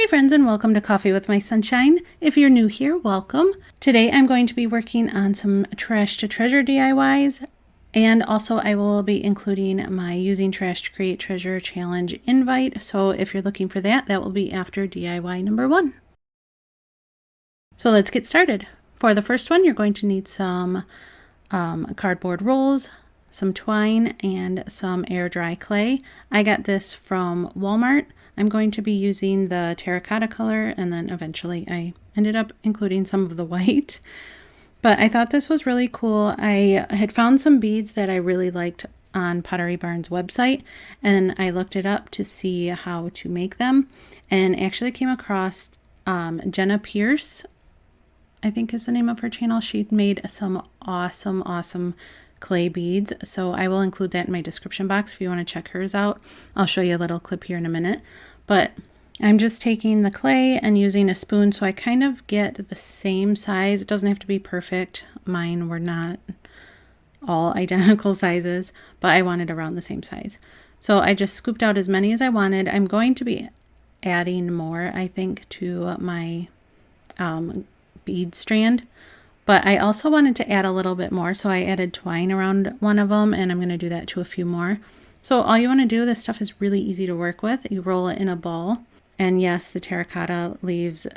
Hey friends, and welcome to Coffee with My Sunshine. If you're new here, welcome. Today I'm going to be working on some trash to treasure DIYs, and also I will be including my Using Trash to Create Treasure Challenge invite. So if you're looking for that, that will be after DIY number 1. So let's get started. For the first one, you're going to need some cardboard rolls, some twine, and some air dry clay. I got this from Walmart. I'm going to be using the terracotta color, and then eventually I ended up including some of the white. But I thought this was really cool. I had found some beads that I really liked on Pottery Barn's website, and I looked it up to see how to make them, and actually came across Jenna Pierce, I think is the name of her channel. She'd made some awesome clay beads, so I will include that in my description box if you want to check hers out. I'll show you a little clip here in a minute, but I'm just taking the clay and using a spoon so I kind of get the same size. It doesn't have to be perfect. Mine were not all identical sizes, but I wanted around the same size. So I just scooped out as many as I wanted. I'm going to be adding more, I think, to my bead strand. But I also wanted to add a little bit more, so I added twine around one of them, and I'm going to do that to a few more. So all you want to do, this stuff is really easy to work with. You roll it in a ball, and yes, the terracotta leaves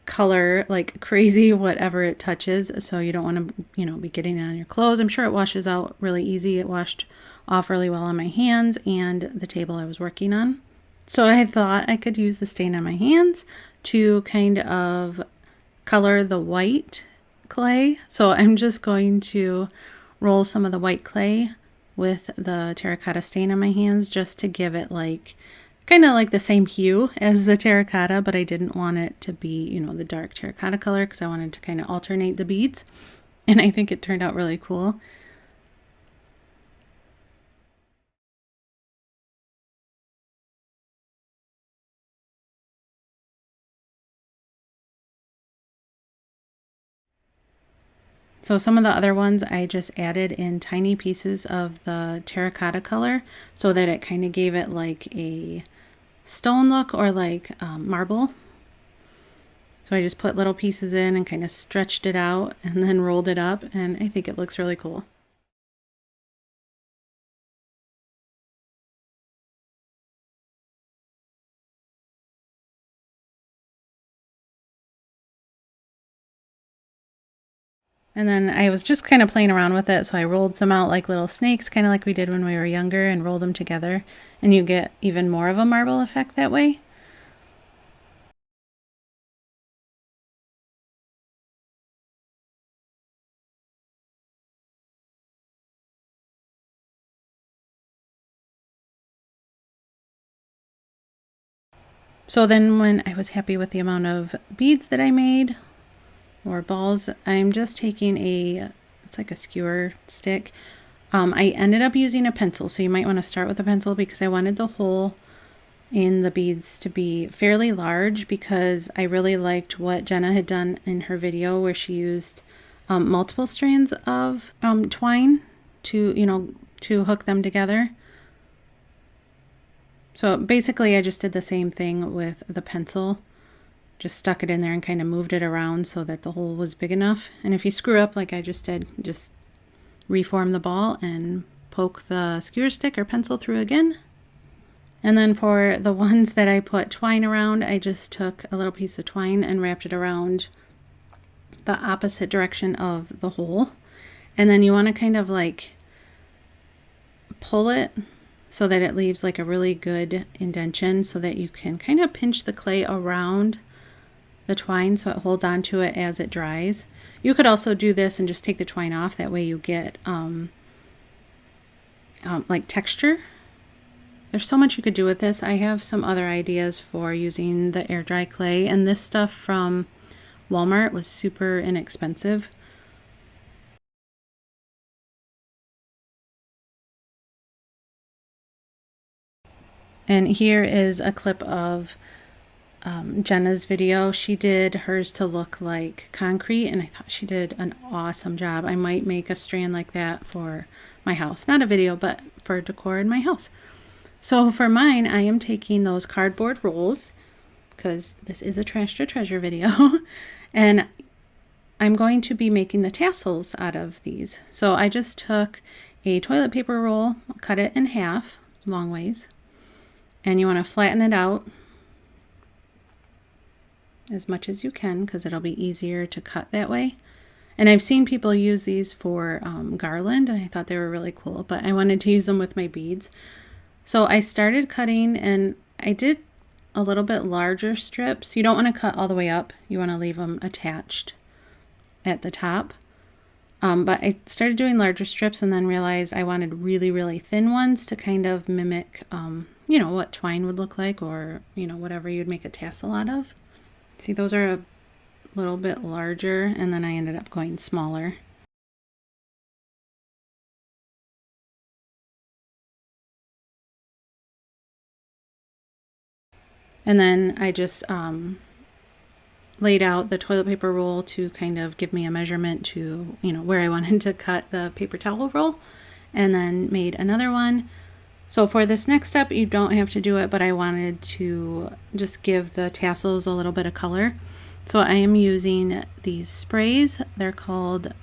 color like crazy whatever it touches, so you don't want to, be getting it on your clothes. I'm sure it washes out really easy. It washed off really well on my hands and the table I was working on. So I thought I could use the stain on my hands to kind of color the white clay. So I'm just going to roll some of the white clay with the terracotta stain on my hands just to give it like kind of like the same hue as the terracotta, but I didn't want it to be, the dark terracotta color because I wanted to kind of alternate the beads, and I think it turned out really cool. So some of the other ones I just added in tiny pieces of the terracotta color so that it kind of gave it like a stone look or like marble. So I just put little pieces in and kind of stretched it out and then rolled it up, and I think it looks really cool. And then I was just kind of playing around with it, so I rolled some out like little snakes, kind of like we did when we were younger, and rolled them together, and you get even more of a marble effect that way. So then when I was happy with the amount of beads that I made, or balls, I'm just taking it's like a skewer stick. I ended up using a pencil, so you might want to start with a pencil because I wanted the hole in the beads to be fairly large, because I really liked what Jenna had done in her video where she used multiple strands of twine to hook them together. So basically I just did the same thing with the pencil. Just stuck it in there and kind of moved it around so that the hole was big enough. And if you screw up like I just did, just reform the ball and poke the skewer stick or pencil through again. And then for the ones that I put twine around, I just took a little piece of twine and wrapped it around the opposite direction of the hole. And then you want to kind of like pull it so that it leaves like a really good indentation so that you can kind of pinch the clay around the twine so it holds on to it as it dries. You could also do this and just take the twine off. That way you get like texture. There's so much you could do with this. I have some other ideas for using the air dry clay, and this stuff from Walmart was super inexpensive. And here is a clip of Jenna's video. She did hers to look like concrete, and I thought she did an awesome job. I might make a strand like that for my house. Not a video, but for decor in my house. So for mine, I am taking those cardboard rolls, because this is a trash to treasure video. And I'm going to be making the tassels out of these. So I just took a toilet paper roll, cut it in half, long ways, and you want to flatten it out as much as you can because it'll be easier to cut that way. And I've seen people use these for garland, and I thought they were really cool, but I wanted to use them with my beads. So I started cutting, and I did a little bit larger strips. You don't want to cut all the way up. You want to leave them attached at the top. But I started doing larger strips and then realized I wanted really, really thin ones to kind of mimic, you know, what twine would look like, or, you know, whatever you'd make a tassel out of. See, those are a little bit larger, and then I ended up going smaller. And then I just laid out the toilet paper roll to kind of give me a measurement to, you know, where I wanted to cut the paper towel roll, and then made another one. So for this next step, you don't have to do it, but I wanted to just give the tassels a little bit of color. So I am using these sprays. They're called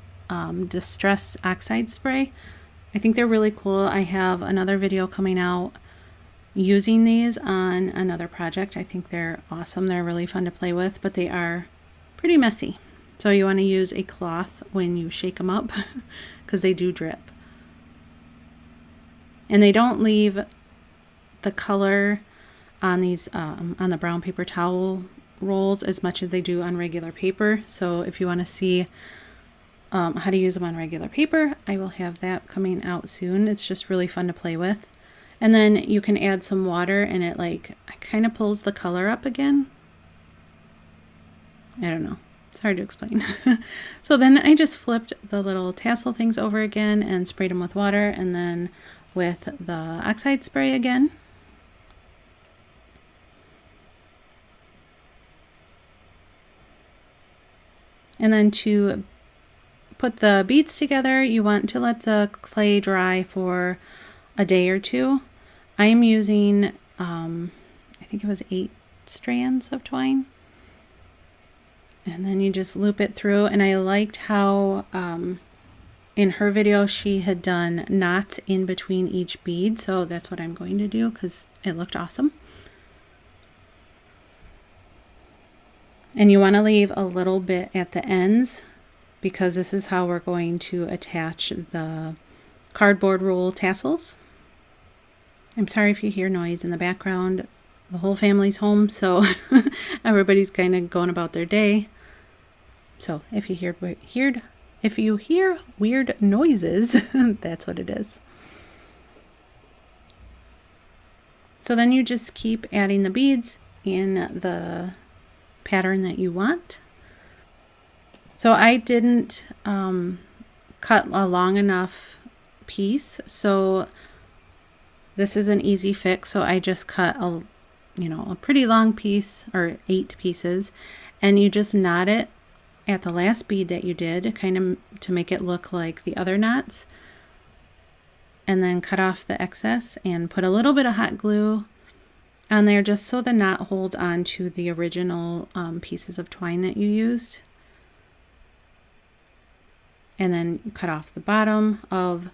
Distress Oxide Spray. I think they're really cool. I have another video coming out using these on another project. I think they're awesome. They're really fun to play with, but they are pretty messy. So you want to use a cloth when you shake them up because they do drip. And they don't leave the color on these on the brown paper towel rolls as much as they do on regular paper. So if you want to see how to use them on regular paper, I will have that coming out soon. It's just really fun to play with. And then you can add some water, and it kind of pulls the color up again. I don't know. It's hard to explain. So then I just flipped the little tassel things over again and sprayed them with water, and then with the oxide spray again. And then to put the beads together, you want to let the clay dry for a day or two. I am using, I think it was 8 strands of twine. And then you just loop it through. And I liked how in her video she had done knots in between each bead. So that's what I'm going to do because it looked awesome. And you want to leave a little bit at the ends because this is how we're going to attach the cardboard roll tassels. I'm sorry if you hear noise in the background. The whole family's home, so everybody's kind of going about their day. So if you hear weird noises, that's what it is. So then you just keep adding the beads in the pattern that you want. So I didn't cut a long enough piece, so this is an easy fix. So I just cut a pretty long piece, or 8 pieces, and you just knot it at the last bead that you did, kind of to make it look like the other knots, and then cut off the excess and put a little bit of hot glue on there just so the knot holds on to the original pieces of twine that you used. And then cut off the bottom of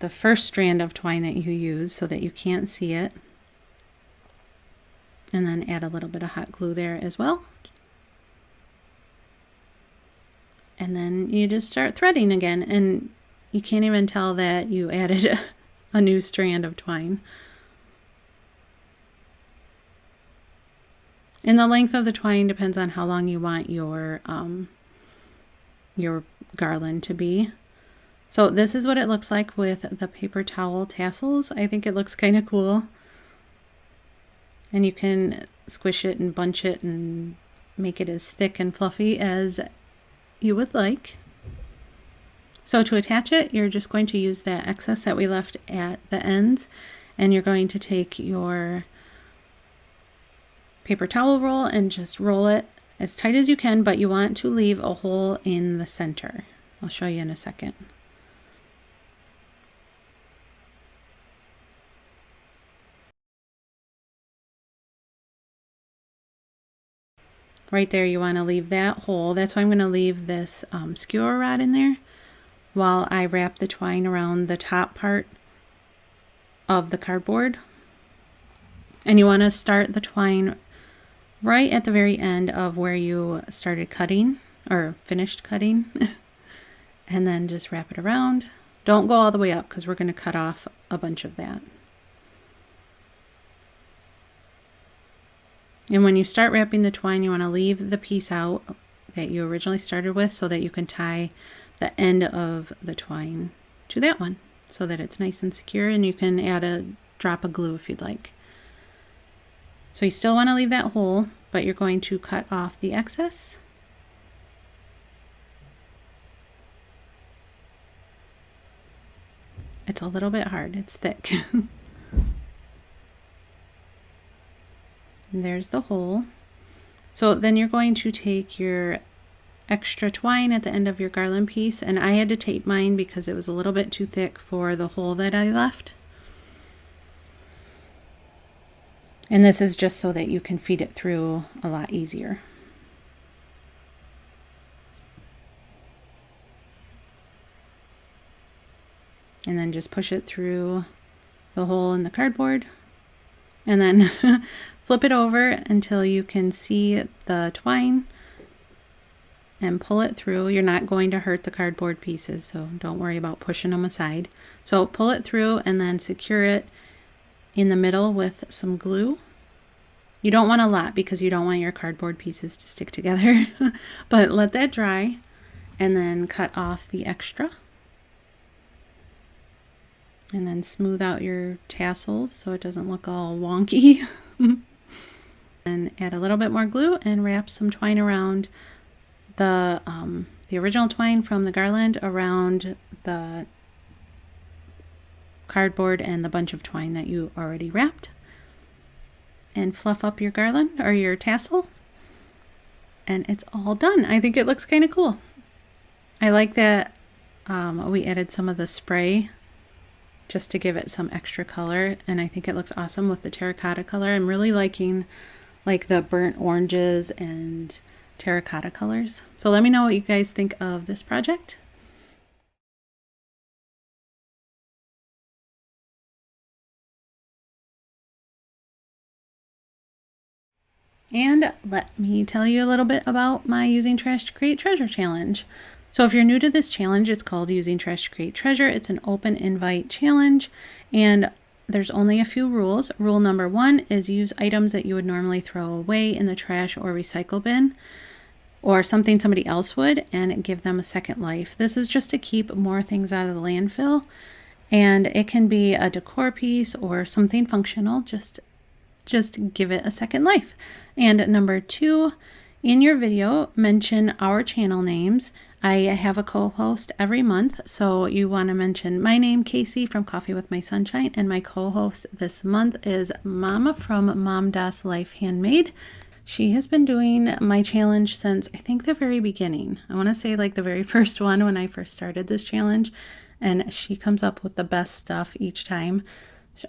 the first strand of twine that you use so that you can't see it. And then add a little bit of hot glue there as well. And then you just start threading again, and you can't even tell that you added a new strand of twine. And the length of the twine depends on how long you want your garland to be. So this is what it looks like with the paper towel tassels. I think it looks kind of cool. And you can squish it and bunch it and make it as thick and fluffy as you would like. So to attach it, you're just going to use that excess that we left at the ends, and you're going to take your paper towel roll and just roll it as tight as you can, but you want to leave a hole in the center. I'll show you in a second. right there, you want to leave that hole. That's why I'm going to leave this skewer rod in there while I wrap the twine around the top part of the cardboard. And you want to start the twine right at the very end of where you started cutting or finished cutting. And then just wrap it around. Don't go all the way up because we're going to cut off a bunch of that. And when you start wrapping the twine, you want to leave the piece out that you originally started with so that you can tie the end of the twine to that one so that it's nice and secure, and you can add a drop of glue if you'd like. So you still want to leave that hole, but you're going to cut off the excess. It's a little bit hard, it's thick. And there's the hole. So then you're going to take your extra twine at the end of your garland piece, and I had to tape mine because it was a little bit too thick for the hole that I left. And this is just so that you can feed it through a lot easier. And then just push it through the hole in the cardboard, and then flip it over until you can see the twine and pull it through. You're not going to hurt the cardboard pieces, so don't worry about pushing them aside. So pull it through and then secure it in the middle with some glue. You don't want a lot because you don't want your cardboard pieces to stick together, but let that dry and then cut off the extra. And then smooth out your tassels so it doesn't look all wonky. And add a little bit more glue and wrap some twine around the original twine from the garland around the cardboard and the bunch of twine that you already wrapped. And fluff up your garland or your tassel. And it's all done. I think it looks kind of cool. I like that we added some of the spray just to give it some extra color, and I think it looks awesome with the terracotta color. I'm really liking like the burnt oranges and terracotta colors. So let me know what you guys think of this project. And let me tell you a little bit about my Using Trash to Create Treasure challenge. So if you're new to this challenge, it's called Using Trash to Create Treasure. It's an open invite challenge, and there's only a few rules. Rule number 1 is use items that you would normally throw away in the trash or recycle bin, or something somebody else would, and give them a second life. This is just to keep more things out of the landfill, and it can be a decor piece or something functional. Just give it a second life. And number 2, in your video, mention our channel names. I have a co-host every month, so you want to mention my name, Casey from Coffee with My Sunshine, and my co-host this month is Mama from Mom Das Life Handmade. She has been doing my challenge since I think the very beginning. I want to say like the very first one when I first started this challenge, and she comes up with the best stuff each time.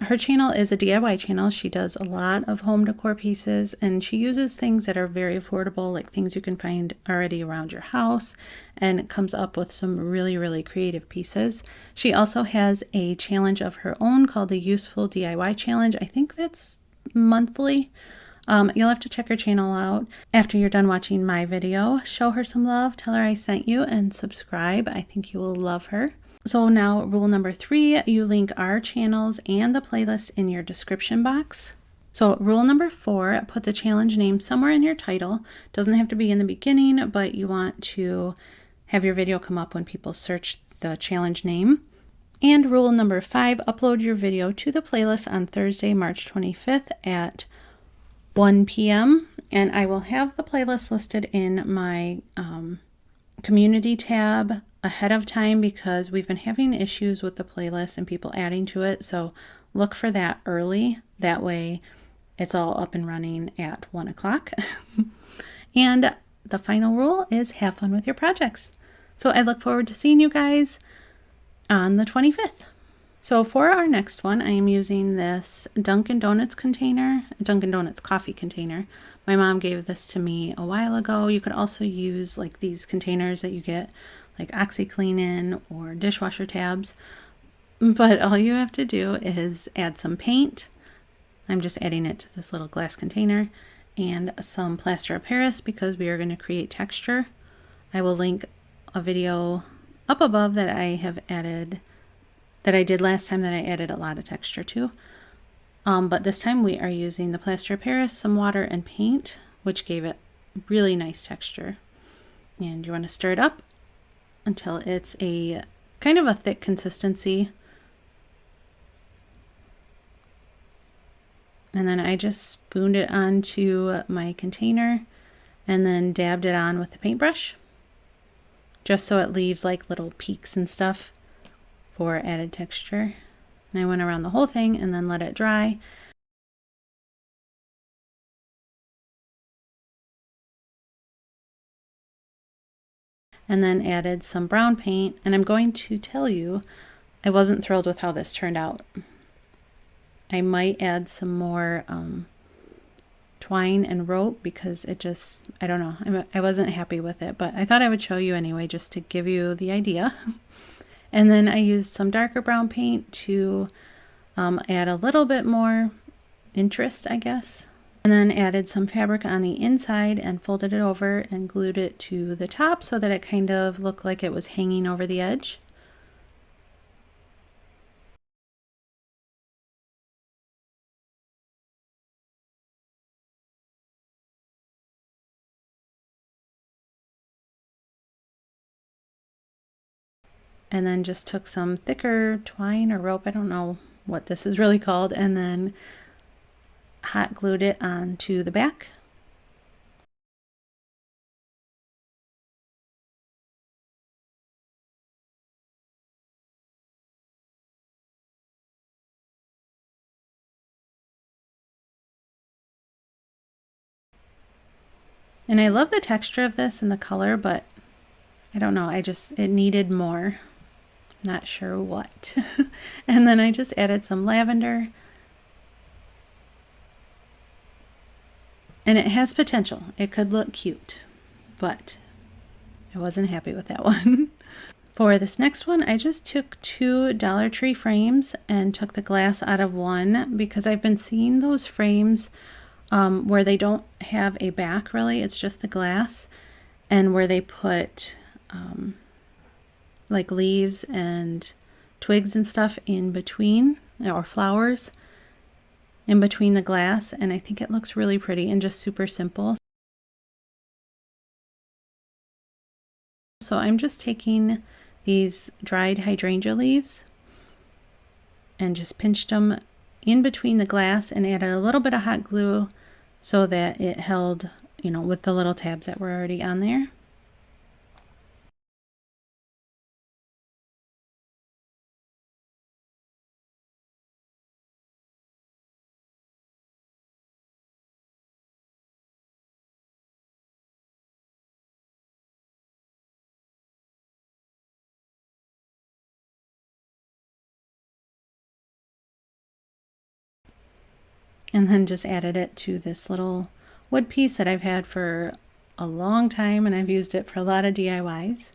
Her channel is a DIY channel. She does a lot of home decor pieces, and she uses things that are very affordable, like things you can find already around your house, and comes up with some really, really creative pieces. She also has a challenge of her own called the Useful DIY Challenge. I think that's monthly. You'll have to check her channel out after you're done watching my video. Show her some love, tell her I sent you, and subscribe. I think you will love her. So now rule number 3, you link our channels and the playlist in your description box. So rule number 4, put the challenge name somewhere in your title. Doesn't have to be in the beginning, but you want to have your video come up when people search the challenge name. And rule number 5, upload your video to the playlist on Thursday, March 25th at 1 p.m. And I will have the playlist listed in my community tab ahead of time because we've been having issues with the playlist and people adding to it. So look for that early. That way it's all up and running at 1 o'clock. And the final rule is have fun with your projects. So I look forward to seeing you guys on the 25th. So for our next one, I am using this Dunkin' Donuts container, Dunkin' Donuts coffee container, My mom gave this to me a while ago. You could also use like these containers that you get like OxyClean in or dishwasher tabs. But all you have to do is add some paint. I'm just adding it to this little glass container, and some plaster of Paris because we are going to create texture. I will link a video up above that I have added, that I did last time, that I added a lot of texture to. But this time we are using the plaster of Paris, some water, and paint, which gave it really nice texture. And you want to stir it up until it's a kind of a thick consistency. And then I just spooned it onto my container and then dabbed it on with the paintbrush, just so it leaves like little peaks and stuff for added texture. And I went around the whole thing and then let it dry. And then added some brown paint. And I'm going to tell you, I wasn't thrilled with how this turned out. I might add some more twine and rope because it just, I don't know, I wasn't happy with it, but I thought I would show you anyway just to give you the idea. And then I used some darker brown paint to add a little bit more interest, I guess. And then added some fabric on the inside and folded it over and glued it to the top so that it kind of looked like it was hanging over the edge. And then just took some thicker twine or rope, I don't know what this is really called, and then hot glued it onto the back. And I love the texture of this and the color, but I don't know, it needed more. Not sure what. And then I just added some lavender. And it has potential. It could look cute, but I wasn't happy with that one. For this next one, I just took 2 Dollar Tree frames and took the glass out of one because I've been seeing those frames where they don't have a back really, it's just the glass, and where they put like leaves and twigs and stuff in between, or flowers in between the glass, and I think it looks really pretty and just super simple. So I'm just taking these dried hydrangea leaves and just pinched them in between the glass and added a little bit of hot glue so that it held, you know, with the little tabs that were already on there. And then just added it to this little wood piece that I've had for a long time, and I've used it for a lot of DIYs.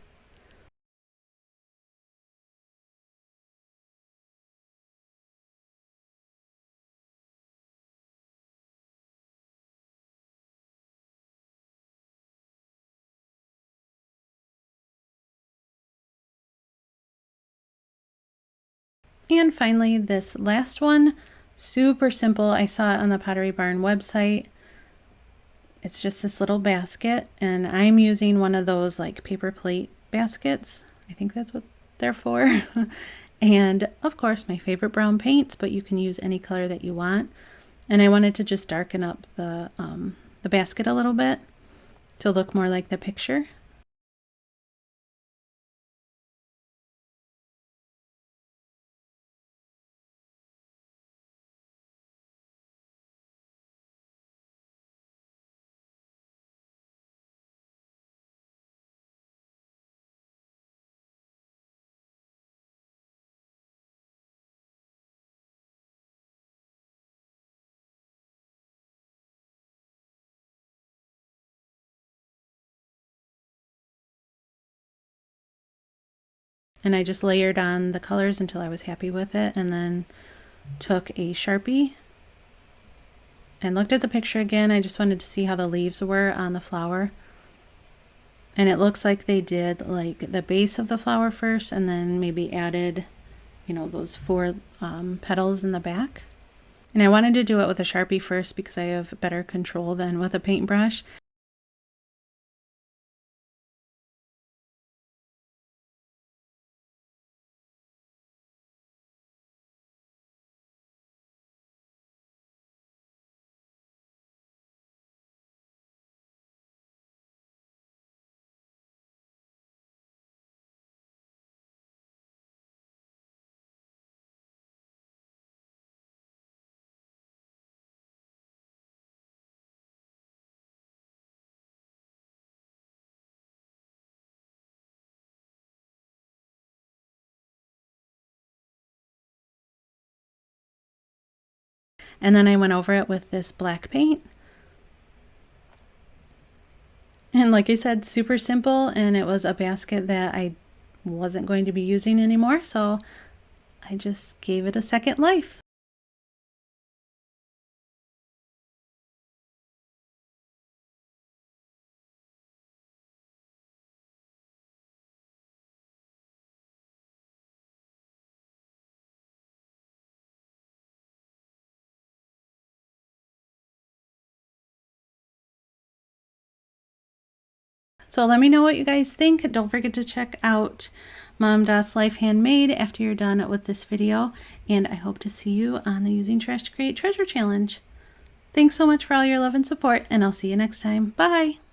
And finally, this last one, super simple. I saw it on the Pottery Barn website. It's just this little basket, and I'm using one of those like paper plate baskets. I think that's what they're for. And of course, my favorite brown paints, but you can use any color that you want. And I wanted to just darken up the basket a little bit to look more like the picture. And I just layered on the colors until I was happy with it, and then took a Sharpie and looked at the picture again. I just wanted to see how the leaves were on the flower. And it looks like they did like the base of the flower first and then maybe added, you know, those 4 petals in the back. And I wanted to do it with a Sharpie first because I have better control than with a paintbrush. And then I went over it with this black paint. And like I said, super simple, and it was a basket that I wasn't going to be using anymore, so I just gave it a second life. So let me know what you guys think. Don't forget to check out Mom Das Life Handmade after you're done with this video. And I hope to see you on the Using Trash to Create Treasure Challenge. Thanks so much for all your love and support, and I'll see you next time. Bye!